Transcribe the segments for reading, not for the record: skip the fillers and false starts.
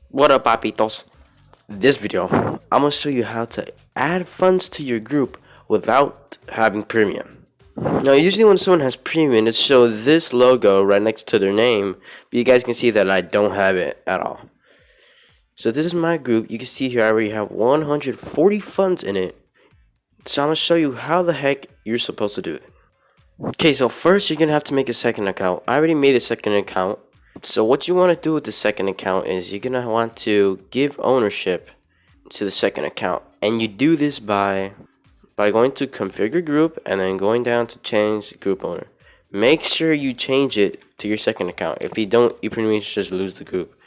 What up, papitos? This video, I'm gonna show you how to add funds to your group without having premium. Now, usually when someone has premium, it shows this logo right next to their name, but you guys can see that I don't have it at all. So this is my group. You can see here I already have 140 funds in it. So I'm gonna show you how the heck you're supposed to do it. Okay, so first you're gonna have to make a second account. I already made a second account. So what you want to do with the second account is you're gonna want to give ownership to the second account, and you do this by going to configure group and then going down to change group owner. Make sure you change it to your second account. If you don't, you pretty much just lose the group.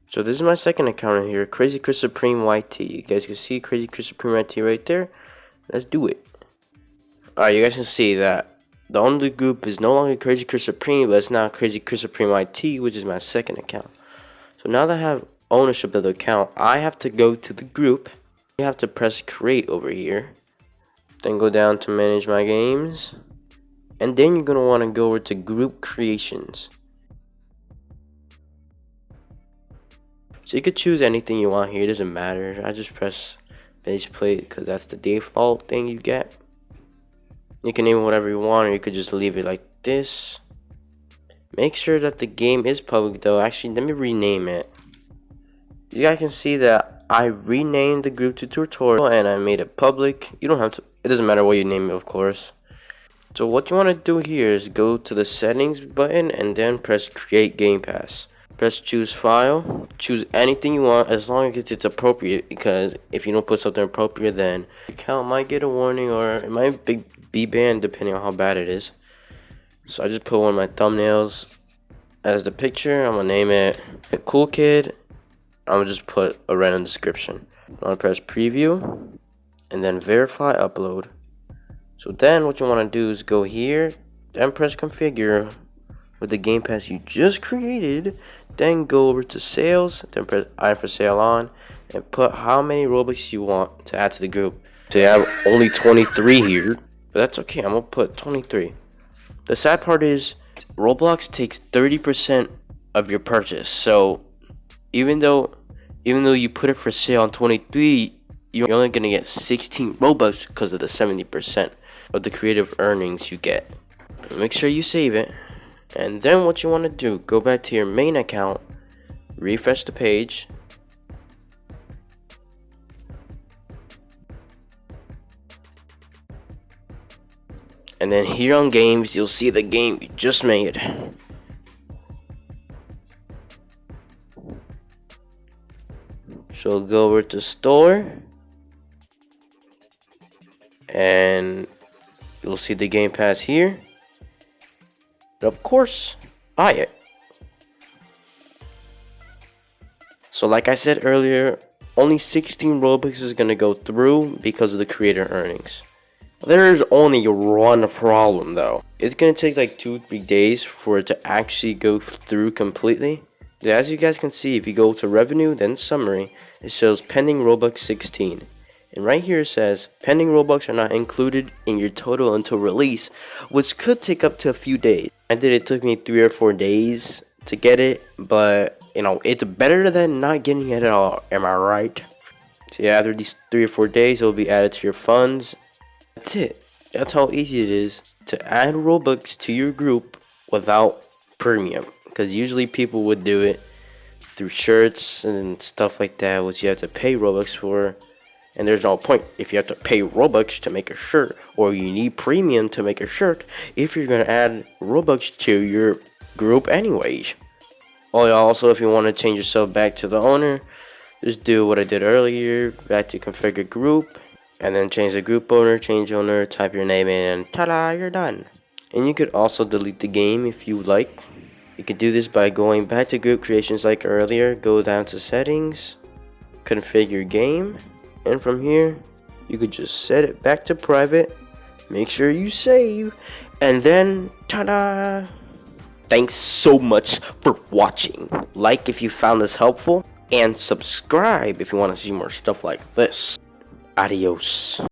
So this is my second account in here, Crazy Chris Supreme YT. You guys can see Crazy Chris Supreme YT right there. Let's do it. Alright, you guys can see that the owner of the group is no longer Crazy Chris Supreme, but it's now Crazy Chris Supreme IT, which is my second account. So now that I have ownership of the account, I have to go to the group. You have to press create over here. Then go down to manage my games. And then you're going to want to go over to group creations. So you could choose anything you want here, it doesn't matter. I just press base plate because that's the default thing you get. You can name it whatever you want, or you could just leave it like this. Make sure that the game is public though. Actually, let me rename it. You guys can see that I renamed the group to tutorial and I made it public. You don't have to, it doesn't matter what you name it, of course. So what you want to do here is go to the settings button and then press create game pass. Press choose file, choose anything you want as long as it's appropriate, because if you don't put something appropriate, then the account might get a warning or it might be banned depending on how bad it is. So I just put one of my thumbnails as the picture. I'm gonna name it Cool Kid. I'm gonna just put a random description. I'm gonna press preview and then verify upload. So then what you want to do is go here, then press configure with the game pass you just created, then go over to sales, then press item for sale on, and put how many Robux you want to add to the group. So I have only 23 here, but that's okay, I'm gonna put 23. The sad part is Roblox takes 30% of your purchase, so even though you put it for sale on 23, you're only gonna get 16 Robux because of the 70% of the creative earnings you get. Make sure you save it. And then what you want to do, go back to your main account, refresh the page, and then here on games you'll see the game you just made. So go over to store and you'll see the game pass here. Of course, buy it. So like I said earlier, only 16 Robux is going to go through because of the creator earnings. There's only one problem though. It's going to take like 2-3 days for it to actually go through completely. As you guys can see, if you go to revenue, then summary, it shows pending Robux 16. And right here it says, pending Robux are not included in your total until release, which could take up to a few days. It took me 3 or 4 days to get it, but you know, it's better than not getting it at all, am I right? So yeah, after these 3 or 4 days, it will be added to your funds. That's it. That's how easy it is to add Robux to your group without premium. Because usually people would do it through shirts and stuff like that, which you have to pay Robux for. And there's no point if you have to pay Robux to make a shirt, or you need premium to make a shirt, if you're going to add Robux to your group anyways. Also, if you want to change yourself back to the owner, just do what I did earlier, back to configure group, and then change the group owner, change owner, type your name in, and ta-da, you're done. And you could also delete the game if you would like. You could do this by going back to group creations like earlier, go down to settings, configure game. And from here, you could just set it back to private, make sure you save, and then, ta-da! Thanks so much for watching. Like if you found this helpful, and subscribe if you want to see more stuff like this. Adios.